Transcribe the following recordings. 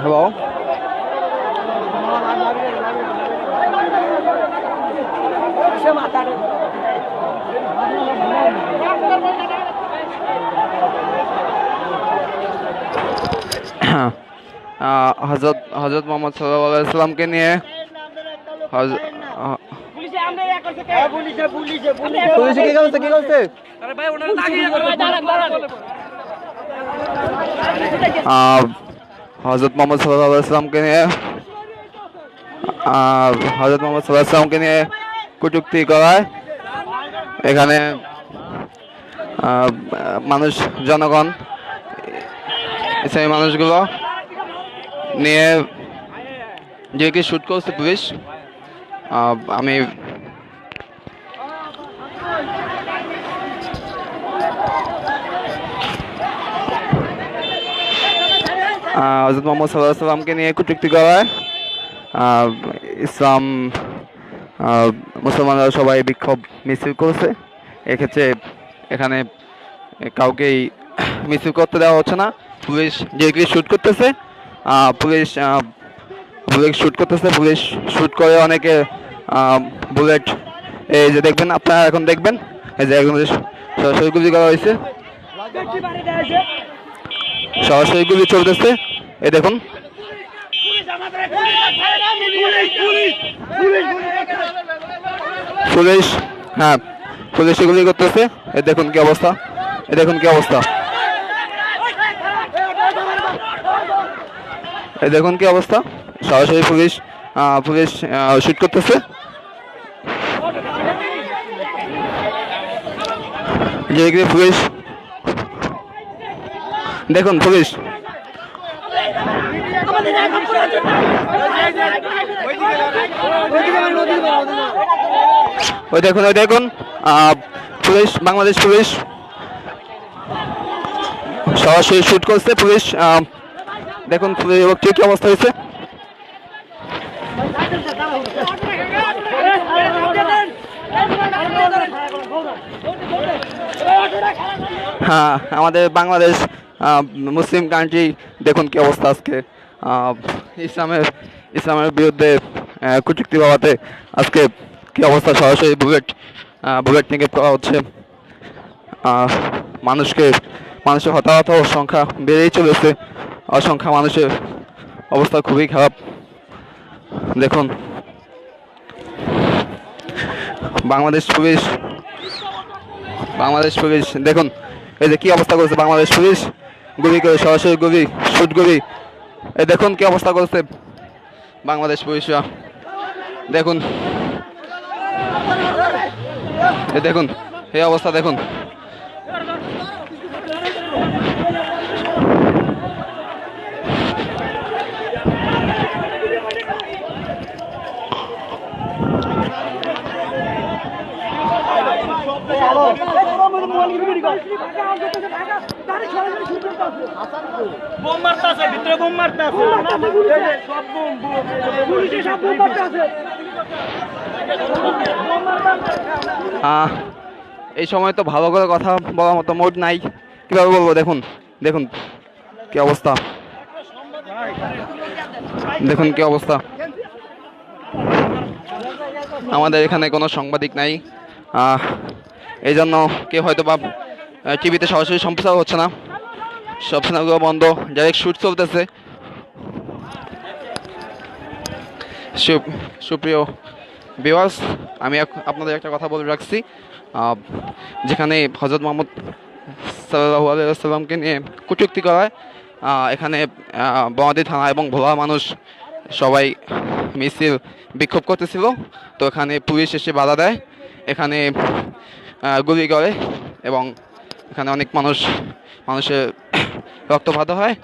Hello. হযরত মুহাম্মদ সাল্লাল্লাহু আলাইহি ওয়াসাল্লামকে নিয়ে পুলিশে কি করছে হযরত মুহাম্মদ সাল্লাল্লাহু আলাইহি ওয়াসাল্লামকে নিয়ে হযরত মুহাম্মদ সাল্লাল্লাহু আলাইহি ওয়াসাল্লামকে নিয়ে কটূক্তি করায় এখানে মানুষ জনগণ সেই মানুষগুলো নিয়ে যে কি শুট করছে পুলিশ। আমি হযরত মুহাম্মদ সাল্লাল্লাহু আলাইহি ওয়াসাল্লামকে নিয়ে কটূক্তি করায় ইসলাম মুসলমানরা সবাই বিক্ষোভ মিছিল করেছে। এক্ষেত্রে এখানে কাউকেই মিছিল করতে দেওয়া হচ্ছে না। পুলিশ যেগুলি শুট করতেছে পুলিশ শুট করতেছে, পুলিশ শুট করে অনেকে বুলেট এই যে দেখবেন আপনারা এখন দেখবেন এই যে একদম সরাসরি গুলি করা হয়েছে, সরাসরি গুলি চলতেছে। এই দেখুন পুলিশ পুলিশ গুলি করতেছে। এই দেখুন কি অবস্থা, এই দেখুন কি অবস্থা, এই দেখুন কি অবস্থা। সরাসরি পুলিশ শুট করতেছে। যেগুলি পুলিশ দেখুন পুলিশ ওই দেখুন পুলিশ, বাংলাদেশ পুলিশ সরাসরি শুট করছে। পুলিশ দেখুন কি অবস্থা হয়েছে। হ্যাঁ, আমাদের বাংলাদেশ মুসলিম কান্ট্রি দেখুন কি অবস্থা আজকে। ইসলামের বিরুদ্ধে কটূক্তি বাবাতে আজকে কি অবস্থা, সরাসরি বুলেট নিক্ষেপ করা হচ্ছে। মানুষের হতাহত সংখ্যা বেড়েই চলেছে, অসংখ্য মানুষের অবস্থা খুবই খারাপ। দেখুন বাংলাদেশ পুলিশ দেখুন এই যে কি অবস্থা করেছে। বাংলাদেশ পুলিশ গুলি করে, সরাসরি শুট গুলি। এই দেখুন কি অবস্থা করেছে বাংলাদেশ পুলিশরা। দেখুন এই দেখুন এই অবস্থা দেখুন। এই সময় তো ভালো করে কথা বলার মতো মুড নাই, কিভাবে বলবো। দেখুন দেখুন কি অবস্থা, দেখুন কি অবস্থা। আমাদের এখানে কোনো সাংবাদিক নাই, এই জন্য কেউ হয়তো বা টিভিতে সরাসরি সম্প্রচার হচ্ছে না, সব চ্যানেলগুলো বন্ধ, ডাইরেক্ট শুট চলতেছে। সুপ্রিয় ভিউয়ার্স, আমি আপনাদের একটা কথা বলে রাখছি, যেখানে হযরত মুহাম্মদ সাল্লাল্লাহু আলাইহি ওয়াসাল্লামকে নিয়ে কটূক্তি করায়, এখানে বনাদী থানা এবং ভোলা মানুষ সবাই মিছিল বিক্ষোভ করতেছিল। তো এখানে পুলিশ এসে বাধা দেয়, এখানে গুলি করে এবং এখানে অনেক মানুষের রক্তপাত হয়।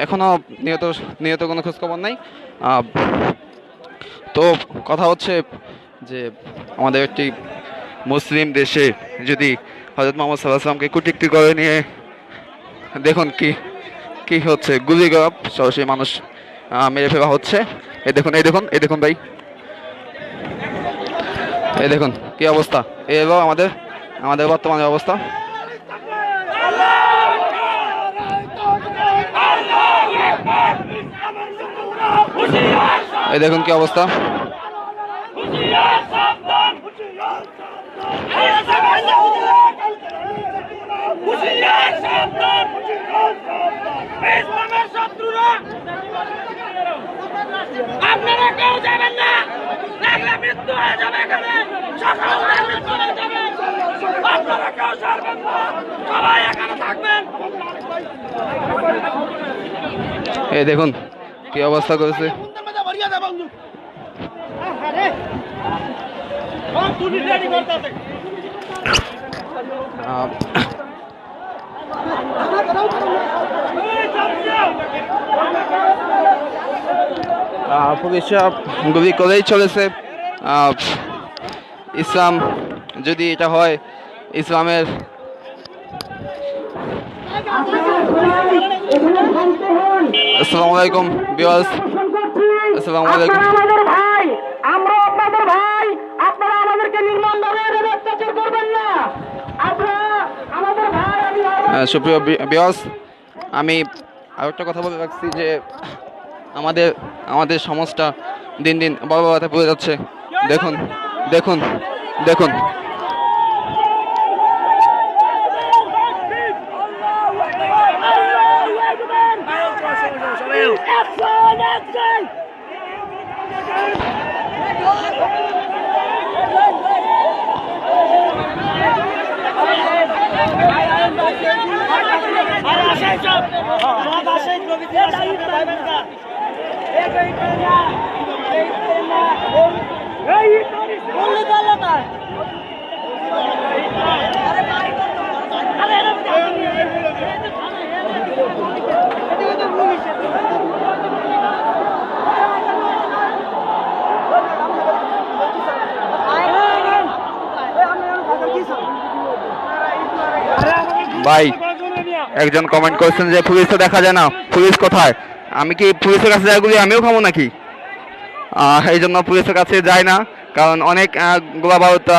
এখনও নিহত কোনো খোঁজখবর নাই। তো কথা হচ্ছে যে আমাদের একটি মুসলিম দেশে যদি হযরত মুহাম্মদ সাল্লাল্লাহু আলাইহি ওয়াসাল্লামকে কটূক্তি করে নিয়ে দেখুন কি হচ্ছে, গুলি করা, সরাসরি মানুষ মেরে ফেলা হচ্ছে। এই দেখুন, এই দেখুন, এই দেখুন ভাই, এই দেখুন কি অবস্থা। এই হলো আমাদের আমাদের বর্তমানে অবস্থা। এই দেখুন কি অবস্থা। আপনারা কেউ যাবেন না, দেখলে মৃত্যু হয়ে যাবে এখানে, সকালে মৃত্যু হয়ে যাবে। আপনারা কেউ ছাড়বেন না, সবাই এখানে থাকবেন। এই দেখুন কি অবস্থা করেছে। পুলিশ গুলি করেই চলেছে। ইসলাম যদি এটা হয়, ইসলামের আসসালামু আলাইকুম ভিউয়ার্স, আসসালামু আলাইকুম। আমাদের ভাই, আমরা আপনাদের ভাই, আপনারা আমাদেরকে নির্মমভাবে অত্যাচার করবেন না। আপনারা আমাদের ভাই। সুপ্রিয় ভিউয়ার্স, আমি আর একটা কথা বলে রাখছি যে আমাদের আমাদের সমাজটা দিন দিন বর্বরতায় পড়ে যাচ্ছে। দেখুন দেখুন দেখুন, ভাই একজন কমেন্ট করেছেন যে পুলিশ তো দেখা যায় না, পুলিশ কোথায়? আমি কি পুলিশের কাছে যাই গুলি আমিও খাবো নাকি? এই জন্য পুলিশের কাছে যাই না, কারণ অনেক গোলা বারুদ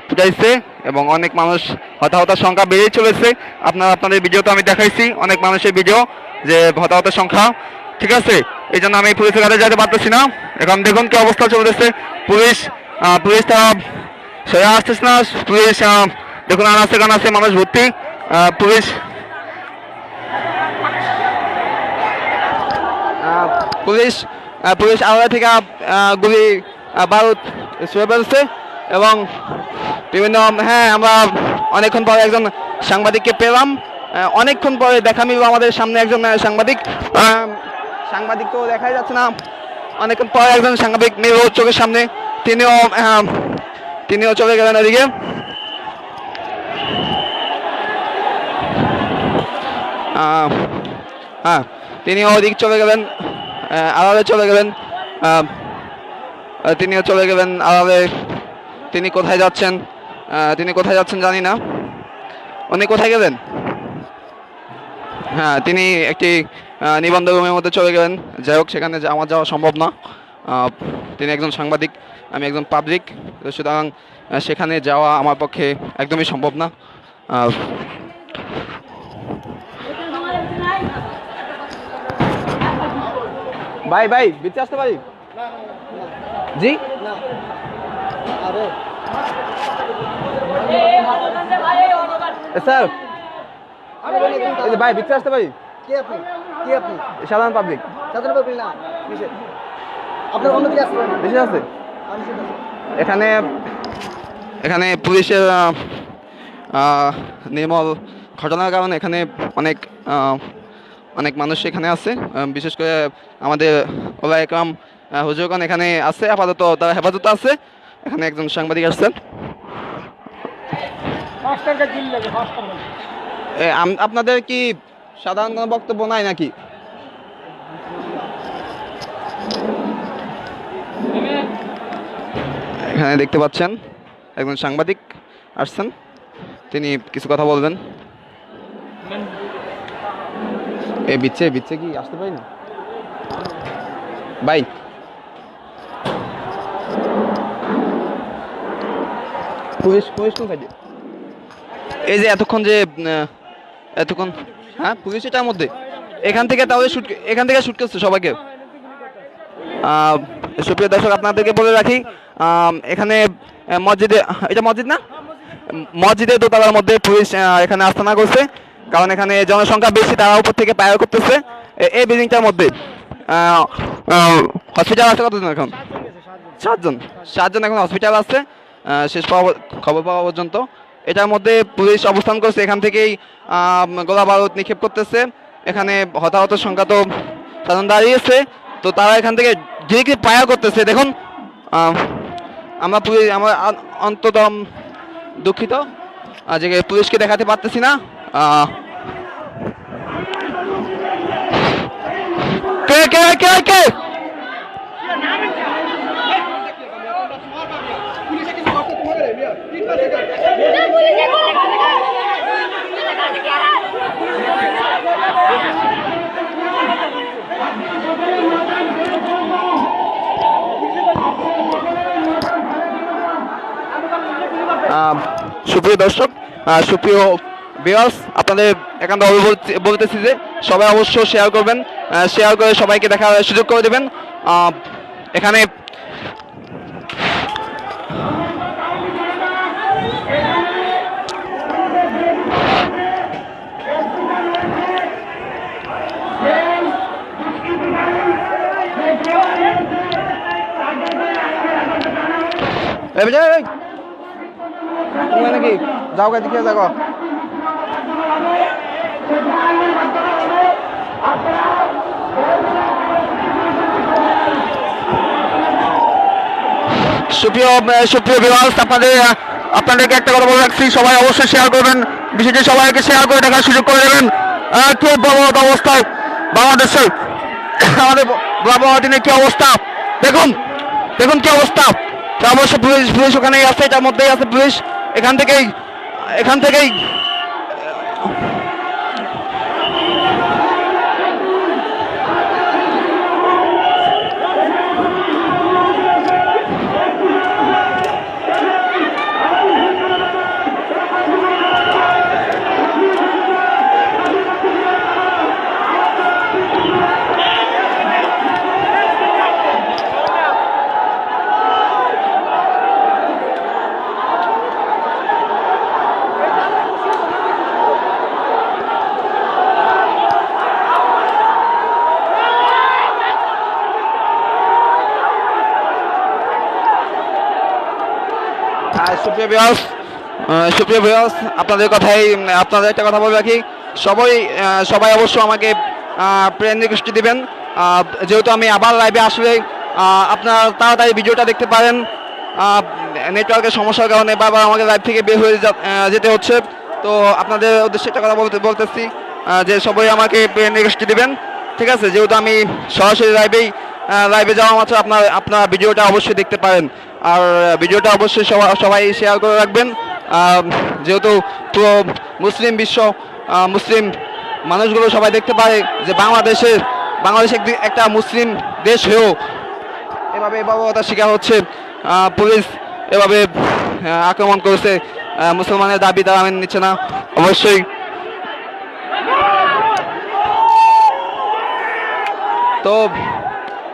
ফুটাইছে এবং অনেক মানুষ হতাহতের সংখ্যা বেড়েই চলেছে। আপনাদের ভিডিও তো আমি দেখাইছি, অনেক মানুষের ভিডিও যে হতাহতের সংখ্যা, ঠিক আছে? এই জন্য আমি পুলিশের কাছে যেতে পারতেছি না। এখন দেখুন কি অবস্থা চলতেছে। পুলিশটা সরে আসতেছে না। পুলিশ দেখুন আনাচে কানাচে মানুষ ভর্তি। পুলিশ পুলিশ পুলিশ আলাদা থেকে গুলি বারুদ ছুড়ে ফেলছে এবং বিভিন্ন, হ্যাঁ, আমরা অনেকক্ষণ পরে একজন সাংবাদিককে পেলাম। অনেকক্ষণ পরে দেখা মিলল আমাদের সামনে একজন সাংবাদিক তো দেখাই যাচ্ছে না। অনেকক্ষণ পরে একজন সাংবাদিক মিলল চোখের সামনে, তিনিও চলে গেলেন এদিকে। হ্যাঁ, তিনি ওদিক চলে গেলেন, আড়ালে চলে গেলেন। তিনিও চলে গেলেন আড়ালে। তিনি কোথায় যাচ্ছেন জানি না। উনি কোথায় গেলেন? হ্যাঁ, তিনি একটি নিবন্ধ রুমের মধ্যে চলে গেলেন। যাই হোক, সেখানে আমার যাওয়া সম্ভব না। তিনি একজন সাংবাদিক, আমি একজন পাবলিক, সুতরাং সেখানে যাওয়া আমার পক্ষে একদমই সম্ভব না। ভাই ভিতরে আসতে পারি? জি স্যার, ভাই ভিতরে আসতে পারি? সাধারণ পাবলিক না, আপনার অন্য দিকে আসতে বেশি আছে এখানে। এখানে পুলিশের নির্মল ঘটনার কারণে এখানে অনেক মানুষ এখানে আছে। বিশেষ করে আমাদের ওলায়ে একরাম হুজুরগণ এখানে আছে, আপাতত তারা হেফাজত আছে। এখানে একজন সাংবাদিক আসছেন। আপনাদের কি সাধারণ কোনো বক্তব্য নাই নাকি? এখানে দেখতে পাচ্ছেন একজন সাংবাদিক আসছেন, তিনি কিছু কথা বলবেন। এই বিচ্ছে কি আসতে পারি না? ভাই পুলিশ পুলিশ কোন সাইডে? এই যে এতক্ষণ যে এতক্ষণ, হ্যাঁ পুলিশ এটার মধ্যে, এখান থেকে তাহলে এখান থেকে শুট করছে সবাইকে। সুপ্রিয় দর্শক আপনাদেরকে বলে রাখি, এখানে মসজিদে, এটা মসজিদ না, মসজিদের দোতলার মধ্যে পুলিশ এখানে আস্তানা করছে, কারণ এখানে জনসংখ্যা বেশি, তারা উপর থেকে পায়রা করতেছে এই বিল্ডিংটার মধ্যে। হসপিটাল আছে কতজন এখন? 7 জন। 7 জন এখন হসপিটাল আছে শেষ খবর পাওয়া পর্যন্ত। এটার মধ্যে পুলিশ অবস্থান করছে, এখান থেকেই গোলা বারুদ নিক্ষেপ করতেছে। এখানে হতাহতের সংখ্যা তো সাধারণ দাঁড়িয়েছে, তো তারা এখান থেকে ডিরেক্টলি ফায়ার করতেছে। দেখুন আমরা অন্তত দুঃখিত যে পুলিশকে দেখাতে পারতেছি না। কে কে কে কে সুপ্রিয় দর্শক, সুপ্রিয় ভিউয়ার্স, আপনাদের একান্ত বলতেছি যে সবাই অবশ্যই শেয়ার করবেন, শেয়ার করে সবাইকে দেখার সুযোগ করে দেবেন। এখানে নাকি যাও গে দেখে যাও। সুপ্রিয় ভিউয়ার্স, আপনাদেরকে একটা কথা বলে রাখছি, সবাই অবশ্যই শেয়ার করবেন, বিশেষ সবাইকে শেয়ার করে দেখার সুযোগ করে দেবেন। খুব বড় অবস্থায় বাংলাদেশের আমাদের বাবা দিনের কি অবস্থা দেখুন, দেখুন কি অবস্থা। অবশ্য পুলিশ ওখানেই আছে, এটার মধ্যেই আছে পুলিশ। এখান থেকেই সুপ্রিয় ভিউয়ার্স, আপনাদের একটা কথা বলে রাখি, সবাই অবশ্য আমাকে ফ্রেন্ড রিকোয়েস্ট দিবেন, যেহেতু আমি আবার লাইভে আসলে আপনারা তাড়াতাড়ি ভিডিওটা দেখতে পারেন। নেটওয়ার্কের সমস্যার কারণে বারবার আমাকে লাইভ থেকে বের হয়ে যেতে হচ্ছে। তো আপনাদের উদ্দেশ্যে একটা কথা বলতেছি যে সবাই আমাকে ফ্রেন্ড রিকোয়েস্ট দিবেন, ঠিক আছে? যেহেতু আমি সরাসরি লাইভে যাওয়া মাত্র আপনার ভিডিওটা অবশ্যই দেখতে পারেন, আর ভিডিওটা অবশ্যই সবাই শেয়ার করে রাখবেন, যেহেতু পুরো মুসলিম বিশ্ব, মুসলিম মানুষগুলো সবাই দেখতে পারে যে বাংলাদেশ একটা মুসলিম দেশ হয়েও এভাবে বর্বরতার শিকার হচ্ছে। পুলিশ এভাবে আক্রমণ করেছে, মুসলমানের দাবি তারা মেনে নিচ্ছে না। অবশ্যই তো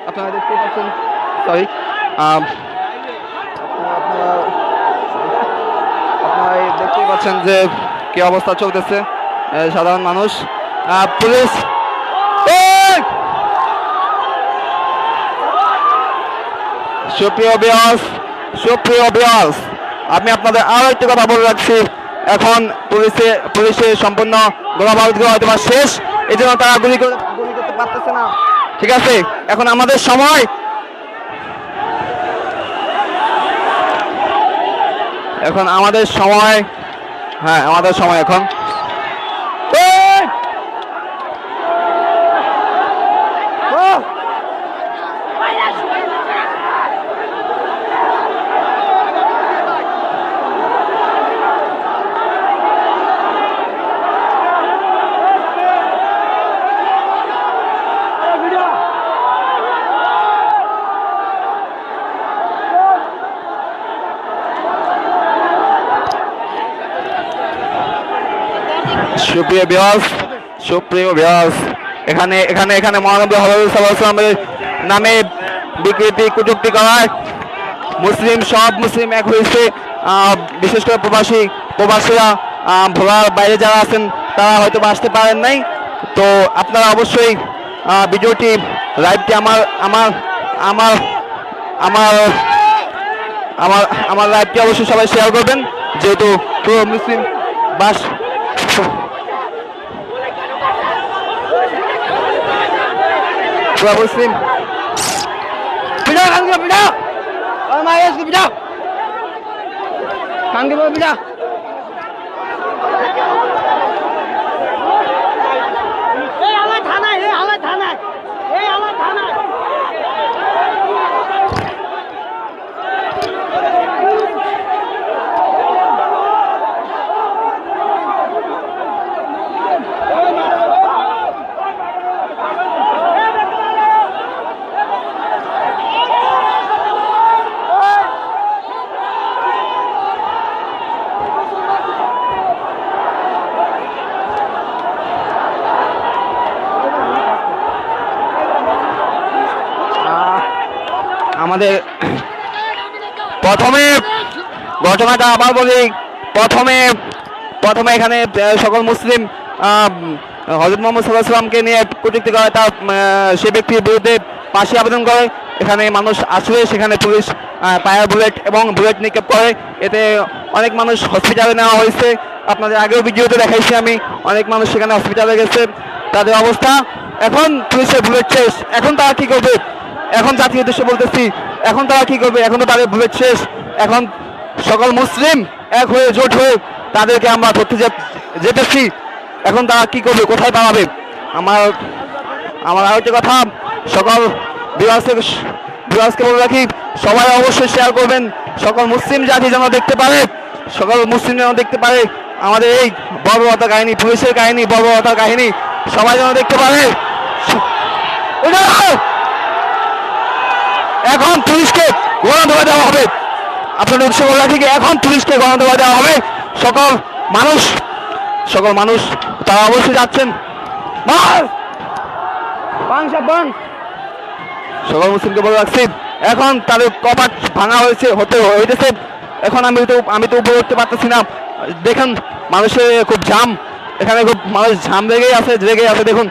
আপনারা দেখতে পাচ্ছেন, সরি আপনারা দেখতেই পাচ্ছেন যে কি অবস্থা চলতেছে সাধারণ মানুষ। পুলিশ সুপ্রিয় ভিউয়ার্স, আমি আপনাদের আরো একটি কথা বলে রাখছি, এখন পুলিশের সম্পূর্ণ গোলাবারুদ হয়তো বা শেষ, এই জন্য তারা গুলি করতে পারতেছে না, ঠিক আছে? এখন আমাদের সময়, হ্যাঁ আমাদের সময় এখন। সুপ্রিয় বিয়াস, এখানে এখানে এখানে মহানবী হযরত সাল্লাল্লাহু আলাইহি ওয়াসাল্লামের নামে বিকৃতি কটূক্তি করায় সব মুসলিম এক হয়েছে। বিশেষ করে প্রবাসীরা ভোলার বাইরে যারা আছেন তারা হয়তো আসতে পারেন নাই। তো আপনারা অবশ্যই ভিডিওটি লাইভটি আমার আমার আমার আমার আমার আমার লাইভটি অবশ্যই সবাই শেয়ার করবেন, যেহেতু পুরো মুসলিম বাস পুরো মুসলিম আমাদের প্রথমে ঘটনাটা আবার বলি। প্রথমে এখানে সকল মুসলিম হযরত মুহাম্মদ সাল্লাল্লাহু আলাইহি ওয়াসাল্লামকে নিয়ে কটূক্তি করে, তার সে ব্যক্তির বিরুদ্ধে ফাঁসি আবেদন করে। এখানে মানুষ আসলে সেখানে পুলিশ ফায়ার বুলেট এবং বুলেট নিক্ষেপ করে, এতে অনেক মানুষ হসপিটালে নেওয়া হয়েছে। আপনাদের আগেও ভিডিওতে দেখাইছি আমি, অনেক মানুষ সেখানে হসপিটালে গেছে, তাদের অবস্থা। এখন পুলিশের বুলেট শেষ, এখন তারা কি করবে? এখন জাতীয় উদ্দেশ্যে বলতেছি, এখন তারা কি করবে? এখন তো তাদের বুলেট শেষ। এখন সকল মুসলিম এক হয়ে জোট হয়ে তাদেরকে আমরা ধরতে যেতেছি। এখন তারা কি করবে? কোথায় পালাবে? আমার আরেকটা কথা, সকল ভিউয়ার্সকে বলে রাখি, সবাই অবশ্যই শেয়ার করবেন, সকল মুসলিম জাতি যেন দেখতে পারে, সকল মুসলিম যেন দেখতে পারে আমাদের এই বর্বরতার কাহিনী, পুলিশের কাহিনী, বর্বরতার কাহিনী সবাই যেন দেখতে পারে। এখন পুলিশকে গণধোয়া দেওয়া হবে। আপনাদের উৎসব বলে রাখি, এখন পুলিশকে গণধোয়া দেওয়া হবে। সকল মানুষ তারা অবশ্যই যাচ্ছেন। সকল মুসলিমকে বলে রাখছি, এখন তাদের কপাট ভাঙা হইতেছে। এখন আমি তো উপরে উঠতে পারতেছি না। দেখুন মানুষের খুব জাম, এখানে খুব মানুষ জাম লেগেই আছে দেখুন।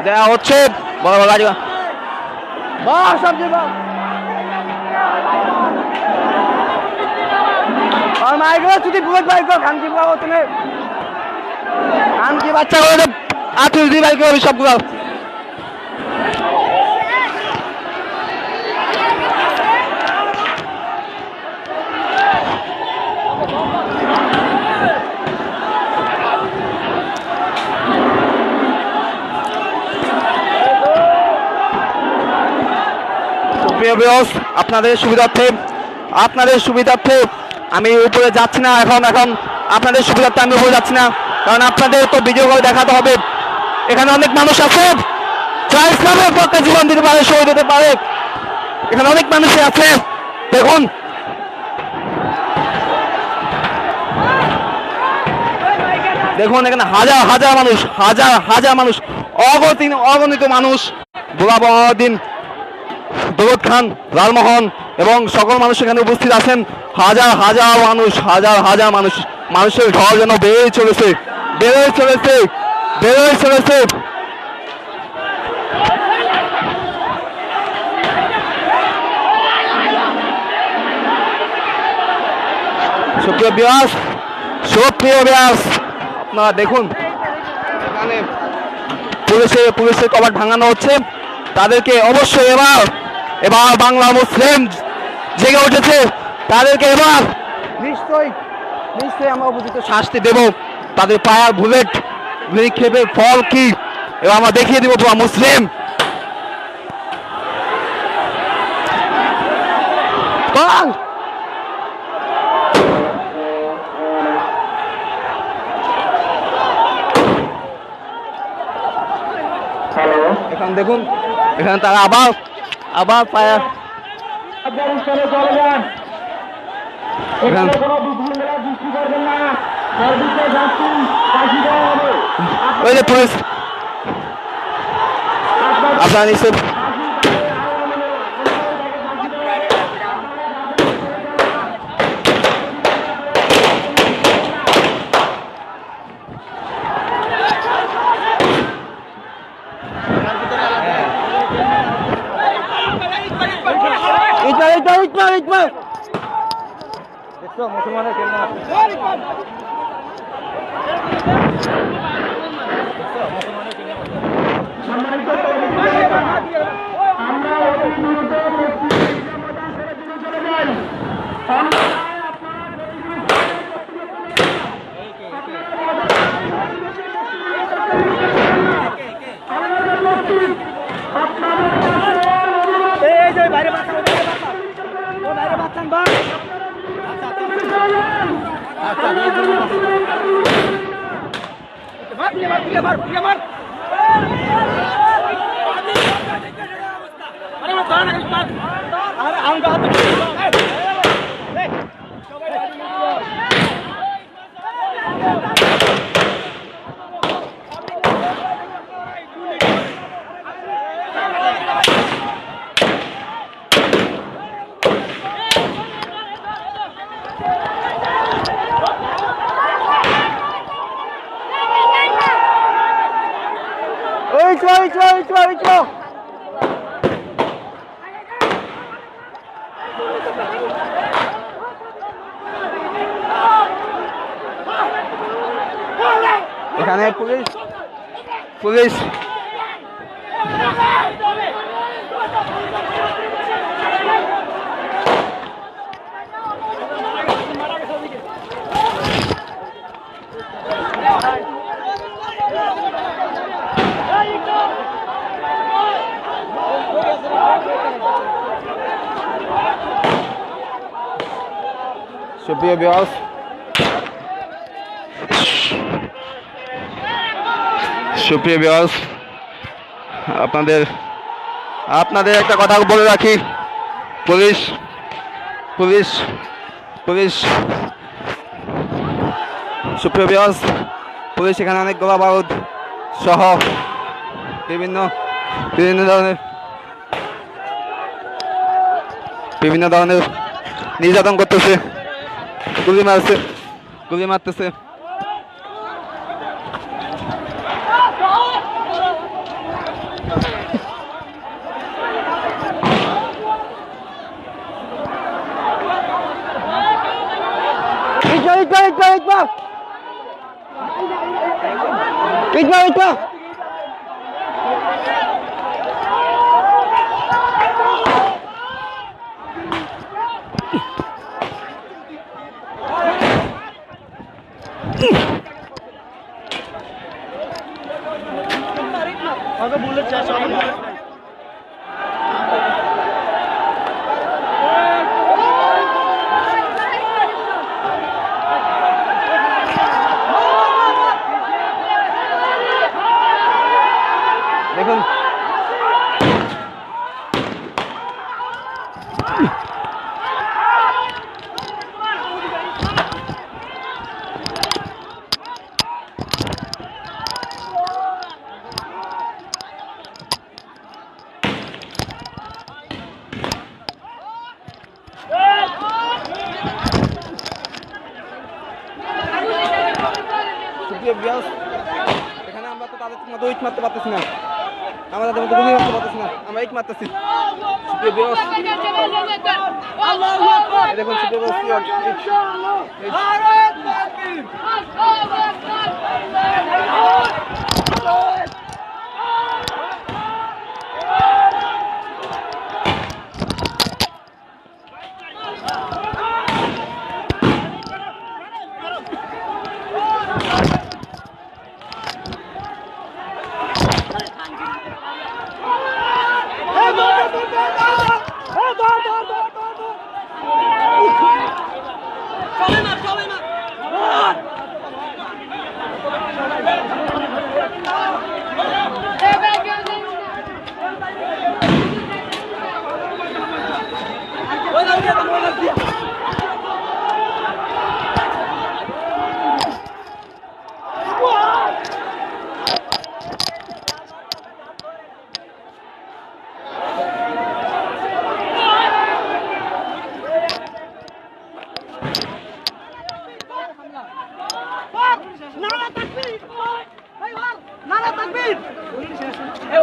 দেওয়া হচ্ছে বড় বড় গাড়ি বাচ্চা করে সবগুলো। আপনাদের সুবিধার্থে আমি উপরে যাচ্ছি না। এখন আপনাদের সুবিধার্থে আমি উপরে যাচ্ছি না, কারণ আপনাদের তো ভিডিও করে দেখাতে হবে। এখানে অনেক মানুষ আছে যারা ইসলামের পক্ষে জীবন দিতে পারে, শহীদ হতে পারে। এখানে অনেক মানুষই আছে, দেখুন। এখানে হাজার মানুষ অগণিত মানুষ, ভোলাবদিন, দৌলত খান, লালমোহন এবং সকল মানুষ এখানে উপস্থিত আছেন। হাজার মানুষ, মানুষের ঢল যেন বেড়ে চলেছে। সুপ্রিয় বিয়াস, আপনারা দেখুন এখানে পুলিশের কবাট ভাঙানো হচ্ছে। তাদেরকে অবশ্যই এবার বাংলা মুসলিম জেগে উঠেছে, তাদেরকে এবার নিশ্চয়ই আমরা উপযুক্ত শাস্তি দেব। তাদের পায়ার বুলেট নিক্ষেপের ফল কি এবার আমরা দেখিয়ে দিব পুরো মুসলিম। এখন দেখুন এখানে তারা আবার আবার ফায়ার ওই যে পুলিশ আপনার নিশ্চয় মুসলমানের বাইরে বাচ্চান বা এখানে পুলিশ পুলিশ সুপ্রিয় ভিউয়ার্স আপনাদের একটা কথা বলে রাখি পুলিশ পুলিশ পুলিশ সুপ্রিয় ভিউয়ার্স পুলিশ এখানে অনেক গোলা বারুদ সহ বিভিন্ন ধরনের নির্যাতন করতেছে গুলি মারতেছে দেখুন এখানে আমরা তো তাদের মতো ইট মারতে পারতেছি না আমরা তাদের মতো গুলি মারতে পারতেছি না আমরা ইট মারতেছি দেখুন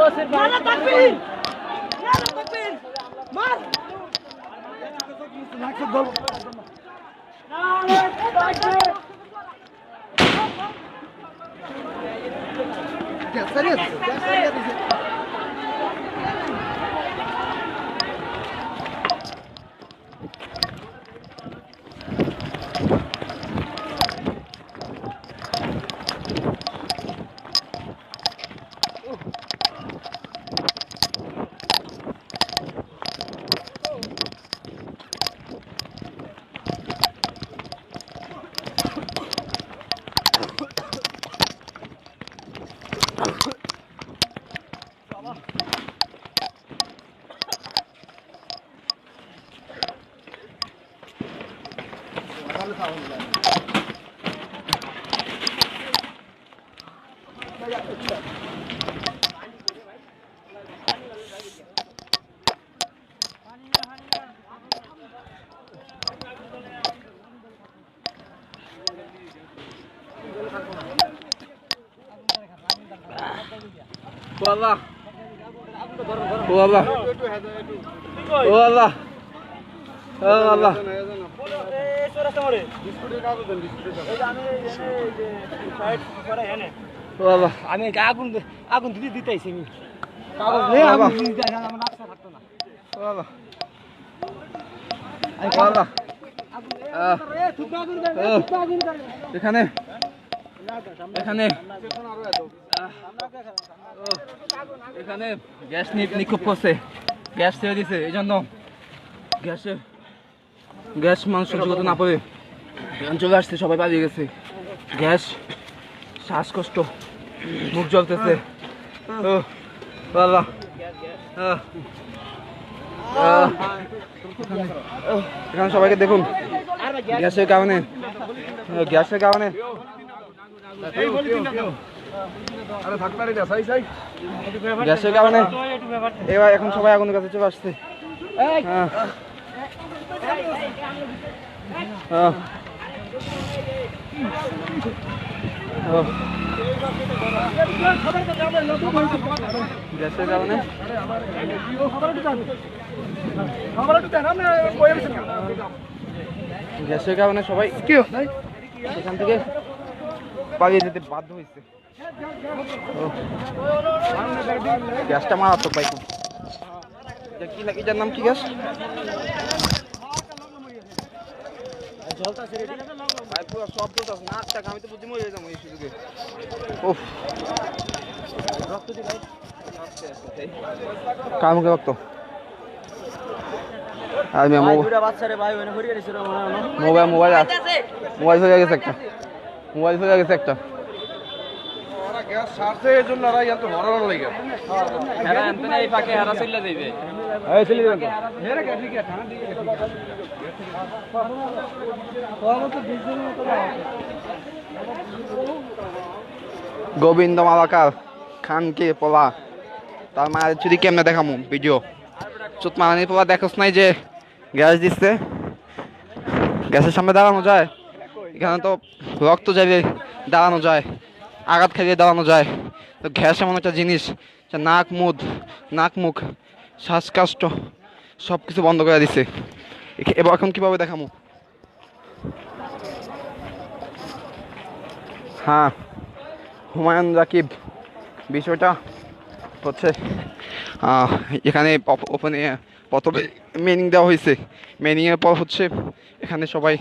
নারা তাকবীর নারা তাকবীর মার নারা তাকবীর Allah. Allah. Allah. Allah. Allah. আমি আগুন আগুন দিতে দিতেছি আমি Allah. আগুন দিতে আমার রাস্তা থাকতো না Allah. Allah. এখানে এখানে এখানে গ্যাস নিক্ষেপ করছে গ্যাস ছেড়ে দিছে এই জন্য গ্যাস মানুষ সহ্য করতে না পারে চলে আসছে সবাই পালিয়ে গেছে গ্যাস শ্বাসকষ্ট মুখ জ্বলতেছে এখানে সবাইকে দেখুন গ্যাসের কারণে গ্যাসের কারণে এবার এখন সবাই আগুনের কাছে চলে আসছে গ্যাসের কারণে গ্যাসের কারণে সবাই সেখান থেকে পালিয়ে যেতে বাধ্য হয়েছে গ্যাসটা মারাত্মক ভাই কি লাগে এটার নাম কি গ্যাস ভাই পুরো সব চলতেছে না আটটা আমি তো বুঝি মরে যাবো এই সুযোগে কার মুখে রক্ত আর মোবাইল হয়ে গেছে একটা গ্যাস ছাড়ছে এই জন্য আর এত হরার লাগে এই পাকে হারা চলে যাইবে এই চলে যাবেন গোবিন্দ মালাকার খানকে পোলা তার মায়ের চুরি কেমনে দেখামু ভিডিও চুত মারানি পোলা দেখোস নাই যে গ্যাস দিচ্ছে গ্যাসের সামনে দাঁড়ানো যায় এখানে তো রক্ত যাবে দাঁড়ানো যায় আঘাত খাইয়ে দাঁড়ানো যায় তো গ্যাস এমন একটা জিনিস যে নাক মুখ শ্বাসকষ্ট সব কিছু বন্ধ করে দিছে এবার এখন কীভাবে দেখামু হ্যাঁ হুমায়ুন রাকিব বিষয়টা হচ্ছে এখানে প্রথমে মেনিং দেওয়া হয়েছে মেনিংয়ের পর হচ্ছে এখানে সবাই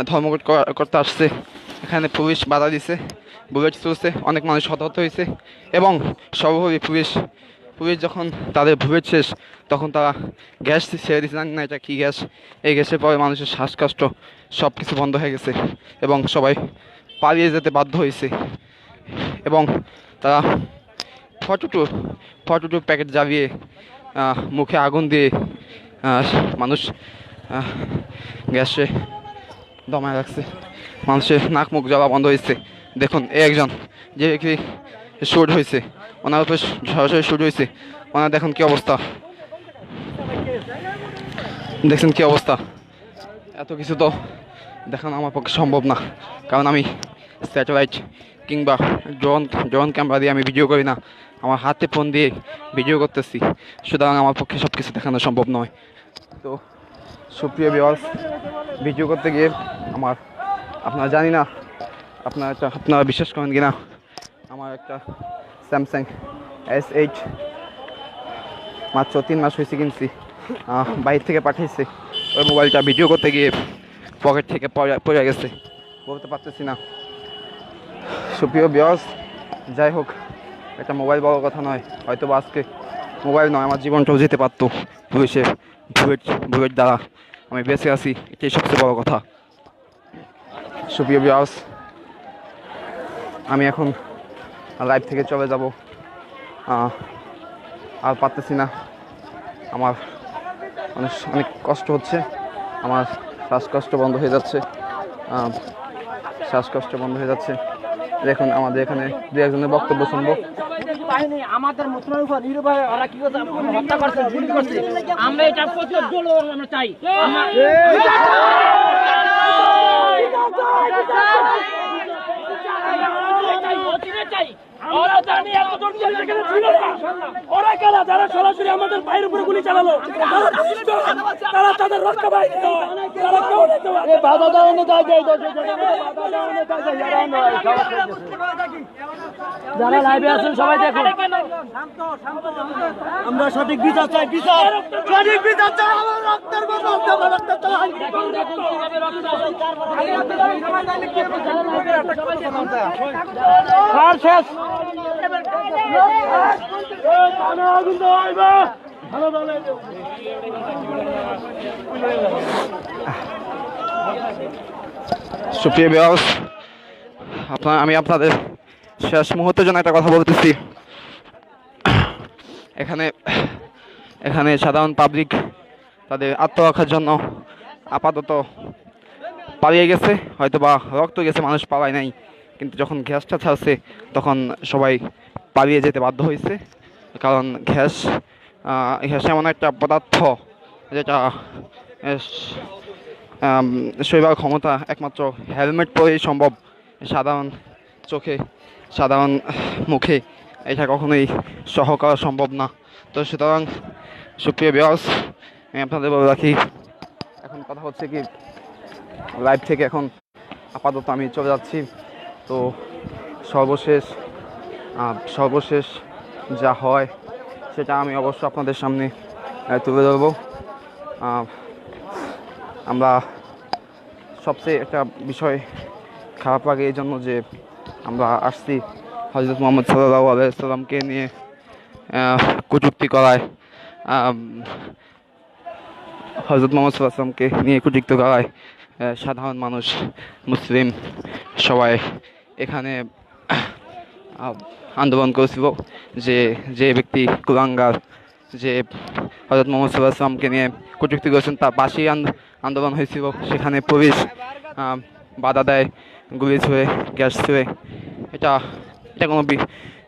ধর্মঘট করতে আসছে এখানে পুলিশ বাধা দিছে বুলেট চলছে অনেক মানুষ হতাহত হয়েছে এবং সর্বোপরি পুলিশ যখন তাদের বুলেট শেষ তখন তারা গ্যাস ছেড়ে দিচ্ছে জানি না এটা কী গ্যাস এই গ্যাসের পরে মানুষের শ্বাসকষ্ট সব কিছু বন্ধ হয়ে গেছে এবং সবাই পালিয়ে যেতে বাধ্য হয়েছে এবং তারা ফটো প্যাকেট জ্বালিয়ে মুখে আগুন দিয়ে মানুষ গ্যাসে দমায় রাখছে মানুষের নাক মুখ জ্বালা বন্ধ হয়েছে দেখুন এই একজন যে ব্যক্তি শুট হয়েছে ওনার উপরে সরাসরি শুট হয়েছে ওনার দেখুন কী অবস্থা দেখছেন কী অবস্থা এত কিছু তো দেখানো আমার পক্ষে সম্ভব না কারণ আমি স্যাটেলাইট কিংবা ড্রোন ক্যামেরা দিয়ে আমি ভিডিও করি না আমার হাতে ফোন দিয়ে ভিডিও করতেছি, সুতরাং আমার পক্ষে সব কিছু দেখানো সম্ভব নয়। তো সুপ্রিয় ভিউয়ার্স, ভিডিও করতে গিয়ে আপনারা জানি না আপনারা বিশ্বাস করেন কি না, আমার একটা স্যামসাং S8 মাত্র 3 মাস হয়েছে কিনছি, বাইরে থেকে পাঠিয়েছে। ওই মোবাইলটা ভিডিও করতে গিয়ে পকেট থেকে পড়ে গেছে, বলতে পারতেছি না। সুপ্রিয় ভিউয়ার্স, যাই হোক, একটা মোবাইল বড় কথা নয়, হয়তো বা আজকে মোবাইল নয়, আমার জীবনটাও যেতে পারতো বুয়েট দ্বারা আমি বেঁচে আছি, এটাই সবচেয়ে বড় কথা। সুপ্রিয় ভিউয়ার্স, আমি এখন লাইভ থেকে চলে যাব, আর পারতেছি না, আমার অনেক কষ্ট হচ্ছে, আমার শ্বাসকষ্ট বন্ধ হয়ে যাচ্ছে। দেখুন আমাদের এখানে দু একজনের বক্তব্য শুনবো। বাহিনী আমাদের মুসলমান উপর নির্ভর ওরা কি করছে, হত্যা করছে, গুলি করছে। আমরা এটা প্রতিরোধ করবো, আমরা চাই। ওরা জানি এতজন সেখানে ছিল না, ওরা কারা যারা সরাসরি আমাদের ভাইয়ের উপরে গুলি চালালো, তারা তাদের রক্ষা পায়, তারা কেউ দেখতে পাচ্ছে বাধা দেওয়ানো যারা লাইভে আছেন সবাই দেখুন, আমরা সঠিক বিচার চাই, সঠিক বিচার চাই, আমার রক্তের বদল রক্ত চাই। শেষ সুপ্রিয় ভিউয়ার্স, আমি আপনাদের শেষ মুহূর্তের জন্য একটা কথা বলতেছি। এখানে সাধারণ পাবলিক তাদের আত্মরক্ষার জন্য আপাতত পালিয়ে গেছে, হয়তো বা রক্ত গেছে, মানুষ পালায় নাই, কিন্তু যখন গ্যাসটা ছাড়ছে তখন সবাই পালিয়ে যেতে বাধ্য হয়েছে। কারণ গ্যাস এমন একটা পদার্থ যেটা শৈবার ক্ষমতা একমাত্র হেলমেট পরেই সম্ভব। সাধারণ চোখে, সাধারণ মুখে এটা কখনোই সহ করা সম্ভব না। তো সুতরাং সুপ্রিয় ভিউয়ার্স, আমি আপনাদের বলে রাখি, এখন কথা হচ্ছে কি, লাইভ থেকে এখন আপাতত আমি চলে যাচ্ছি। তো সর্বশেষ যা হয় সেটা আমি অবশ্য আপনাদের সামনে তুলে ধরবো। আমরা সবচেয়ে একটা বিষয় খারাপ লাগে এই জন্য যে আমরা আসছি হযরত মুহাম্মদ সাল্লাল্লাহু আলাইহি ওয়াসাল্লামকে নিয়ে কটূক্তি করায়, হযরত মুহাম্মদ সাল্লাল্লাহু আলাইহি ওয়াসাল্লামকে নিয়ে কটূক্তি করায় সাধারণ মানুষ, মুসলিম সবাই এখানে আন্দোলন করেছিল। যে ব্যক্তি কুলাঙ্গার, যে হযরত মুহাম্মদ সাল্লাল্লাহু আলাইহি ওয়াসাল্লামকে নিয়ে কটূক্তি করেছেন, তার পাশেই আন্দোলন হয়েছিল। সেখানে পুলিশ বাধা দেয়, গুলি ছুঁড়ে, গ্যাস ছুঁড়ে।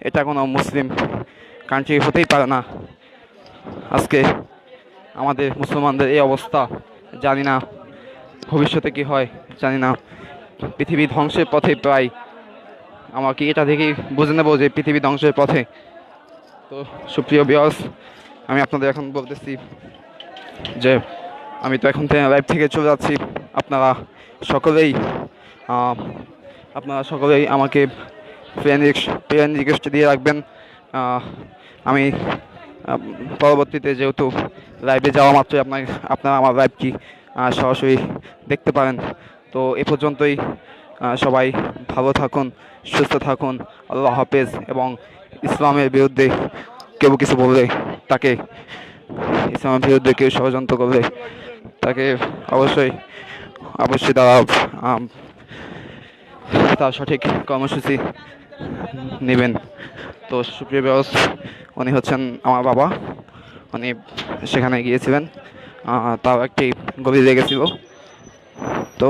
এটা কোনো মুসলিম কান্ট্রি হতেই পারে না। আজকে আমাদের মুসলমানদের এই অবস্থা, জানি না ভবিষ্যতে কি হয়, জানি না। পৃথিবী ধ্বংসের পথে প্রায়, আমাকে এটা দেখেই বুঝে নেব যে পৃথিবী ধ্বংসের পথে। তো সুপ্রিয় ভিউয়ার্স, আমি আপনাদের এখন বলতেছি যে আমি তো এখন লাইভ থেকে চলে যাচ্ছি। আপনারা সকলেই আমাকে ফ্রেন্ড রিকোয়েস্ট দিয়ে রাখবেন। আমি পরবর্তীতে যেহেতু লাইভে যাওয়া মাত্রই আপনারা আমার লাইভটি সরাসরি দেখতে পারেন। তো এ পর্যন্তই, সবাই ভালো থাকুন, সুস্থ থাকুন, আল্লাহ হাফেজ। এবং ইসলামের বিরুদ্ধে কেউ কিছু বললে, ইসলামের বিরুদ্ধে কেউ ষড়যন্ত্র করলে তাকে অবশ্যই তার সঠিক কর্মসূচি নেবেন। তো সুপ্রিয় ভিউয়ার্স, উনি হচ্ছেন আমার বাবা, উনি সেখানে গিয়েছিলেন, তাও একটি গুলি লেগেছিল। তো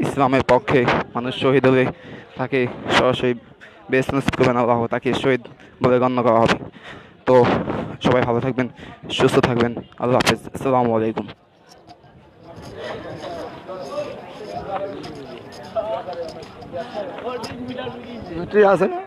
ইসলামের পক্ষে মানুষ শহীদ হলে তাকে সরাসরি বেহেশত নসিব করবেন আল্লাহ, তাকে শহীদ বলে গণ্য করা হবে। তো সবাই ভালো থাকবেন, সুস্থ থাকবেন, আল্লাহ হাফেজ, আসসালামু আলাইকুম। ঠিক আছে।